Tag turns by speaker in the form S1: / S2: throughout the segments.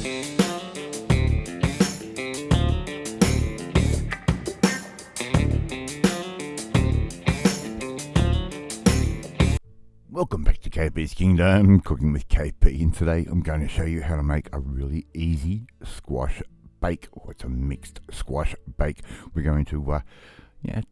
S1: Welcome back to KP's Kingdom, Cooking with KP, and today I'm going to show you how to make a really easy squash bake, or it's a mixed squash bake. We're going to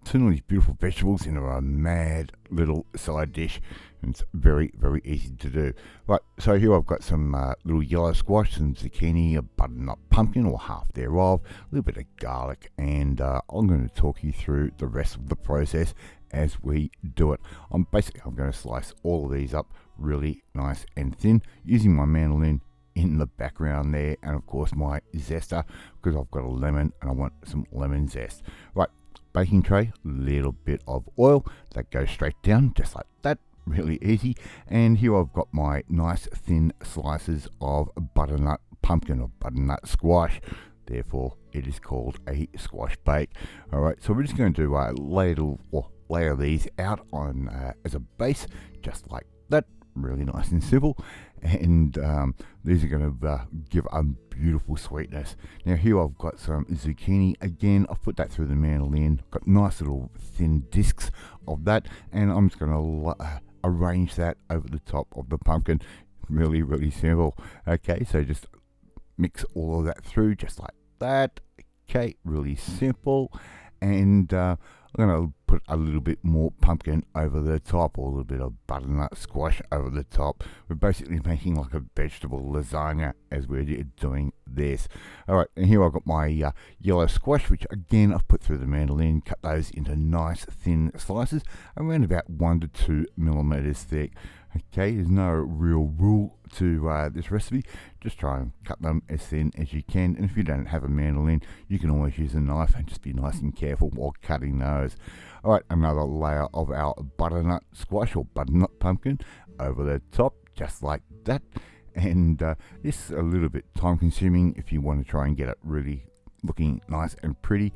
S1: turn all these beautiful vegetables into a mad little side dish, and it's very, very easy to do. Right, so here I've got some little yellow squash, some zucchini, a butternut pumpkin, or half thereof, a little bit of garlic, and I'm going to talk you through the rest of the process as we do it. I'm going to slice all of these up really nice and thin using my mandolin in the background there, and of course my zester, because I've got a lemon and I want some lemon zest. Right, baking tray, little bit of oil that goes straight down just like that, really easy. And here I've got my nice thin slices of butternut pumpkin or butternut squash, therefore it is called a squash bake. All right, so we're just going to layer these out on as a base, just like that, really nice and simple. And these are going to give a beautiful sweetness. Now here I've got some zucchini again. I've put that through the mandolin, got nice little thin discs of that, and I'm just going to arrange that over the top of the pumpkin. Really, really simple. Okay, so just mix all of that through just like that. Okay, really simple. And I'm going to put a little bit more pumpkin over the top, or a little bit of butternut squash over the top. We're basically making like a vegetable lasagna as we're doing this. Alright, and here I've got my yellow squash, which again I've put through the mandolin, cut those into nice thin slices, around about 1 to 2 millimeters thick. Okay, there's no real rule to this recipe, just try and cut them as thin as you can, and if you don't have a mandolin you can always use a knife, and just be nice and careful while cutting those. Alright, another layer of our butternut squash or butternut pumpkin over the top, just like that. And this is a little bit time consuming if you want to try and get it really looking nice and pretty.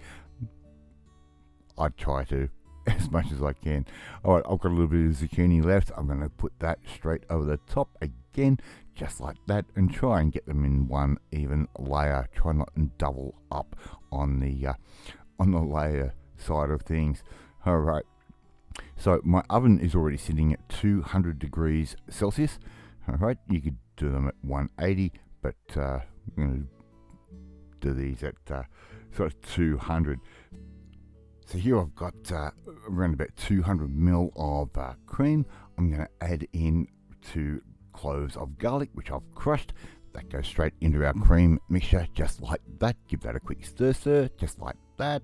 S1: I try to as much as I can. Alright, I've got a little bit of zucchini left. I'm going to put that straight over the top again, just like that, and try and get them in one even layer. Try not to double up on the layer side of things. Alright, so my oven is already sitting at 200 degrees Celsius. Alright, you could do them at 180, but I'm going to do these at sort of 200. So here I've got around about 200 ml of cream. I'm going to add in 2 cloves of garlic, which I've crushed. That goes straight into our cream mixture, just like that. Give that a quick stir, just like that.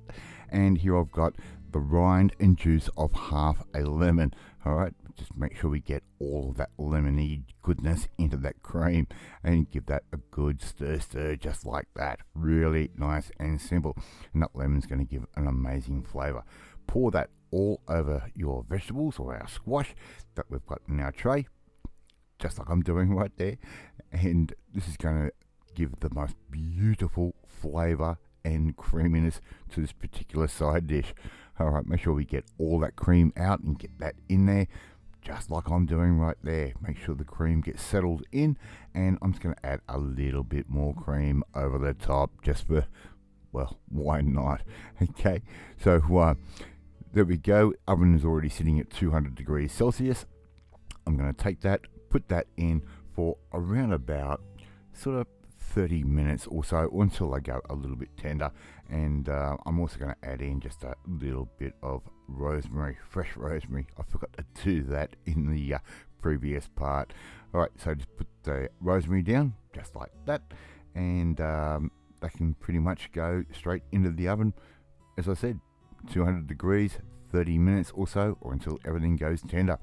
S1: And here I've got the rind and juice of half a lemon. Alright, just make sure we get all of that lemony goodness into that cream, and give that a good stir, just like that. Really nice and simple, and that lemon's going to give an amazing flavour. Pour that all over your vegetables, or our squash that we've got in our tray, just like I'm doing right there, and this is going to give the most beautiful flavour and creaminess to this particular side dish. Alright, make sure we get all that cream out and get that in there, just like I'm doing right there. Make sure the cream gets settled in, and I'm just going to add a little bit more cream over the top, just for, well, why not? Okay, so there we go. Oven is already sitting at 200 degrees Celsius. I'm going to take that, put that in for around about sort of 30 minutes or so, until they go a little bit tender. And I'm also going to add in just a little bit of rosemary, fresh rosemary. I forgot to do that in the previous part. Alright, so just put the rosemary down just like that, and that can pretty much go straight into the oven. As I said, 200 degrees, 30 minutes or so, or until everything goes tender.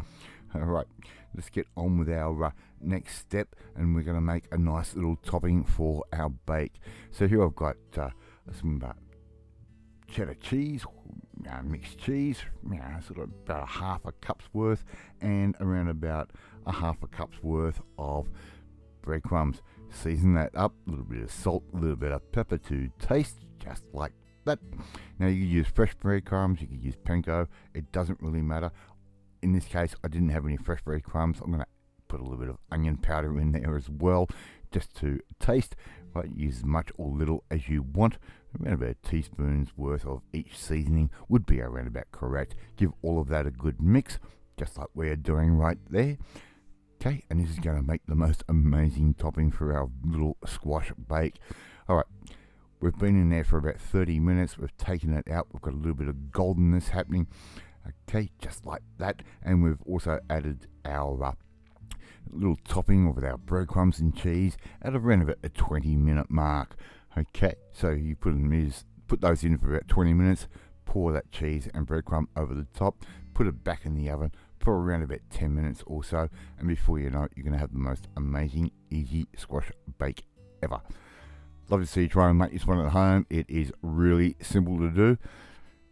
S1: Alright, let's get on with our next step, and we're going to make a nice little topping for our bake. So here I've got some cheddar cheese, mixed cheese, sort of about a half a cup's worth, and around about a half a cup's worth of breadcrumbs. Season that up, a little bit of salt, a little bit of pepper to taste, just like that. Now you could use fresh breadcrumbs, you could use panko, it doesn't really matter. In this case, I didn't have any fresh breadcrumbs. I'm going to put a little bit of onion powder in there as well, just to taste. Right, use as much or little as you want. Around about a teaspoon's worth of each seasoning would be around about correct. Give all of that a good mix, just like we're doing right there. Okay, and this is going to make the most amazing topping for our little squash bake. Alright, we've been in there for about 30 minutes. We've taken it out. We've got a little bit of goldenness happening. Okay, just like that. And we've also added our little topping with our breadcrumbs and cheese at around about a 20-minute mark. Okay, so you put those in for about 20 minutes, pour that cheese and breadcrumb over the top, put it back in the oven for around about 10 minutes or so, and before you know it, you're going to have the most amazing, easy squash bake ever. Love to see you try and make this one at home. It is really simple to do.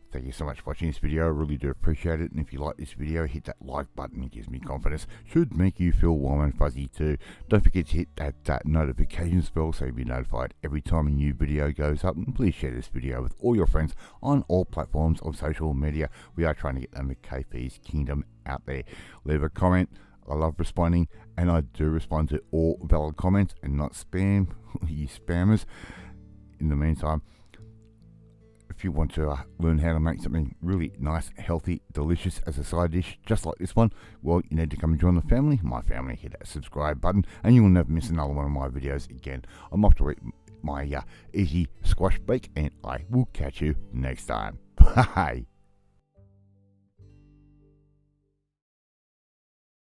S1: Thank you so much for watching this video. I really do appreciate it. And if you like this video, hit that like button. It gives me confidence. Should make you feel warm and fuzzy too. Don't forget to hit that notification bell so you'll be notified every time a new video goes up. And please share this video with all your friends on all platforms of social media. We are trying to get them to KP's Kingdom out there. Leave a comment. I love responding, and I do respond to all valid comments and not spam, you spammers. In the meantime, if you want to learn how to make something really nice, healthy, delicious as a side dish, just like this one, well, you need to come and join the family. My family, hit that subscribe button, and you will never miss another one of my videos again. I'm off to eat my easy squash bake, and I will catch you next time. Bye.